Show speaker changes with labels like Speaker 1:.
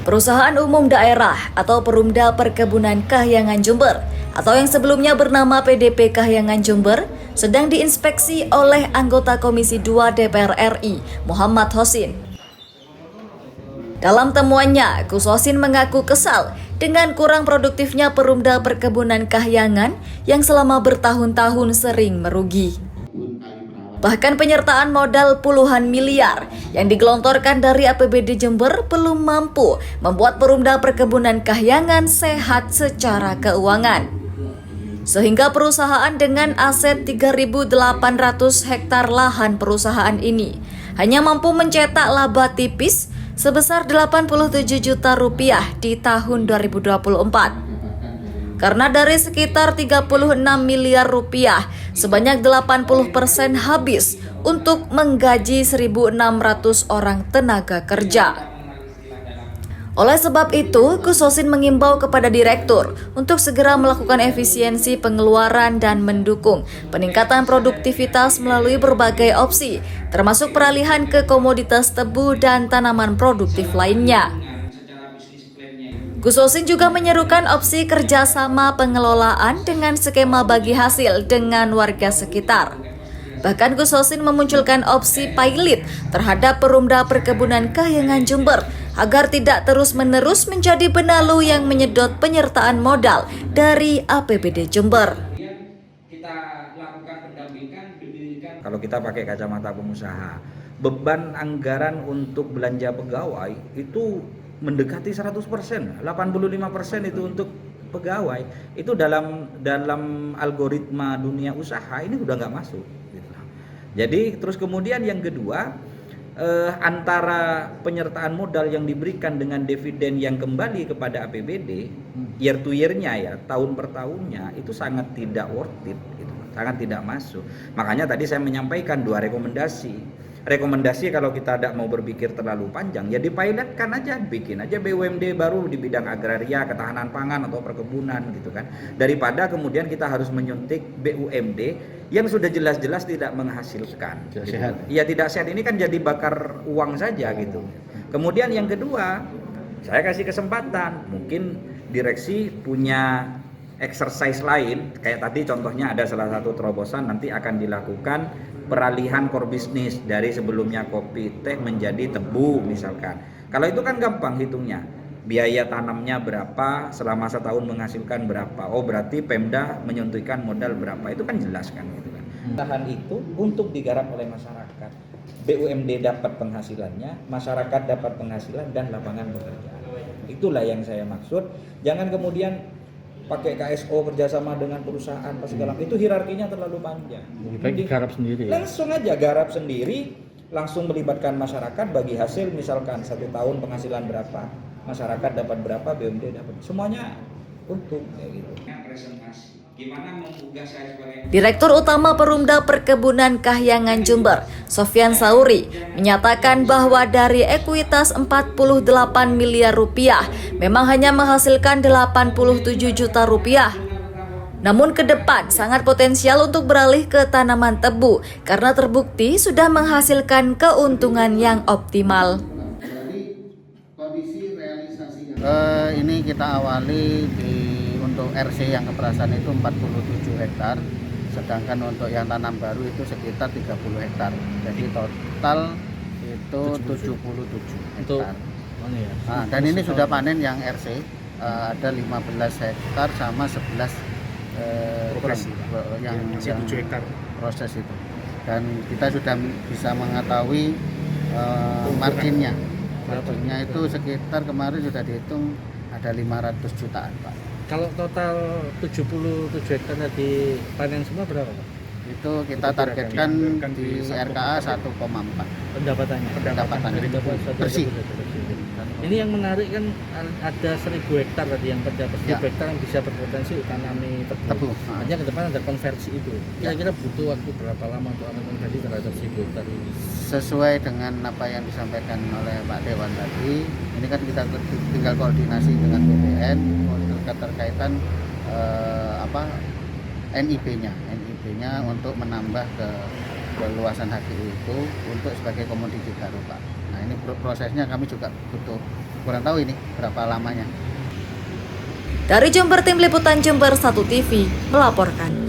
Speaker 1: Perusahaan Umum Daerah atau Perumda Perkebunan Kahyangan Jember atau yang sebelumnya bernama PDP Kahyangan Jember sedang diinspeksi oleh anggota Komisi 2 DPR RI Muhammad Hosin. Dalam temuannya, Gus Hosin mengaku kesal dengan kurang produktifnya Perumda Perkebunan Kahyangan yang selama bertahun-tahun sering merugi. Bahkan penyertaan modal puluhan miliar yang digelontorkan dari APBD Jember belum mampu membuat Perumda Perkebunan Kahyangan sehat secara keuangan. Sehingga perusahaan dengan aset 3.800 hektar lahan perusahaan ini hanya mampu mencetak laba tipis sebesar 87 juta rupiah di tahun 2024. Karena dari sekitar 36 miliar rupiah, sebanyak 80% habis untuk menggaji 1.600 orang tenaga kerja. Oleh sebab itu, Gus Hosin mengimbau kepada direktur untuk segera melakukan efisiensi pengeluaran dan mendukung peningkatan produktivitas melalui berbagai opsi, termasuk peralihan ke komoditas tebu dan tanaman produktif lainnya. Gus Hosin juga menyerukan opsi kerjasama pengelolaan dengan skema bagi hasil dengan warga sekitar. Bahkan Gus Hosin memunculkan opsi pilot terhadap Perumda Perkebunan Kahyangan Jember agar tidak terus-menerus menjadi benalu yang menyedot penyertaan modal dari APBD Jember.
Speaker 2: Kalau kita pakai kacamata pengusaha, beban anggaran untuk belanja pegawai itu mendekati 100%, 85% itu untuk pegawai. Itu dalam algoritma dunia usaha ini udah nggak masuk. Gitu. Jadi terus kemudian yang kedua, antara penyertaan modal yang diberikan dengan dividen yang kembali kepada APBD year to year-nya ya, tahun per tahunnya itu sangat tidak worth it, gitu. Sangat tidak masuk. Makanya tadi saya menyampaikan 2 rekomendasi. Rekomendasi kalau kita tidak mau berpikir terlalu panjang, ya dipilotkan aja, bikin aja BUMD baru di bidang agraria, ketahanan pangan atau perkebunan gitu kan. Daripada kemudian kita harus menyuntik BUMD yang sudah jelas-jelas tidak menghasilkan.
Speaker 3: Tidak
Speaker 2: gitu.
Speaker 3: sehat.
Speaker 2: Ya tidak sehat, ini kan jadi bakar uang saja gitu. Kemudian yang kedua, saya kasih kesempatan, mungkin direksi punya exercise lain, kayak tadi contohnya ada salah satu terobosan nanti akan dilakukan peralihan core bisnis dari sebelumnya kopi teh menjadi tebu misalkan. Kalau itu kan gampang hitungnya, biaya tanamnya berapa, selama setahun menghasilkan berapa, oh berarti Pemda menyuntikkan modal berapa, itu kan jelas kan gitu kan. Lahan itu untuk digarap oleh masyarakat, BUMD dapat penghasilannya, masyarakat dapat penghasilan dan lapangan pekerjaan. Itulah yang saya maksud. Jangan kemudian pakai KSO kerjasama dengan perusahaan apa segala itu hierarkinya terlalu panjang.
Speaker 3: Lebih baik garap sendiri.
Speaker 2: Langsung aja garap sendiri, langsung melibatkan masyarakat bagi hasil misalkan 1 tahun penghasilan berapa, masyarakat dapat berapa, BUMD dapat, semuanya untung kayak gitu.
Speaker 1: Direktur Utama Perumda Perkebunan Kahyangan Jember, Sofyan Sauri, menyatakan bahwa dari ekuitas 48 miliar rupiah memang hanya menghasilkan 87 juta rupiah. Namun ke depan sangat potensial untuk beralih ke tanaman tebu karena terbukti sudah menghasilkan keuntungan yang optimal.
Speaker 4: Ini kita awali untuk RC yang keperasan itu 47 hektar, sedangkan untuk yang tanam baru itu sekitar 30 hektar. Jadi total itu 77 hektar. Dan ini sudah panen yang RC, ada 15 hektar sama 11 yang 7 hektar proses itu. Dan kita sudah bisa mengetahui marginnya. Marginnya itu sekitar kemarin sudah dihitung ada 500 jutaan, Pak.
Speaker 3: Kalau total 77 hektar tadi panen semua berapa, Pak?
Speaker 4: Itu kita targetkan di RKA 1,4
Speaker 3: Pendapatannya
Speaker 4: bersih.
Speaker 3: Ini yang menarik kan ada 1.000 hektar tadi yang pada 1.000 hektar yang bisa berpotensi ditanami tebu. Hanya ke depan ada konversi itu. Kira-kira butuh waktu berapa lama untuk konversi terhadap 1.000 hektar ini?
Speaker 4: Sesuai dengan apa yang disampaikan oleh Pak Dewan tadi, ini kan kita tinggal koordinasi dengan BPN keterkaitan NIB-nya untuk menambah ke perluasan HGU itu untuk sebagai komoditi baru, Pak. Nah, ini prosesnya kami juga butuh, kurang tahu ini berapa lamanya.
Speaker 1: Dari Jember, Tim Liputan Jember 1 TV melaporkan.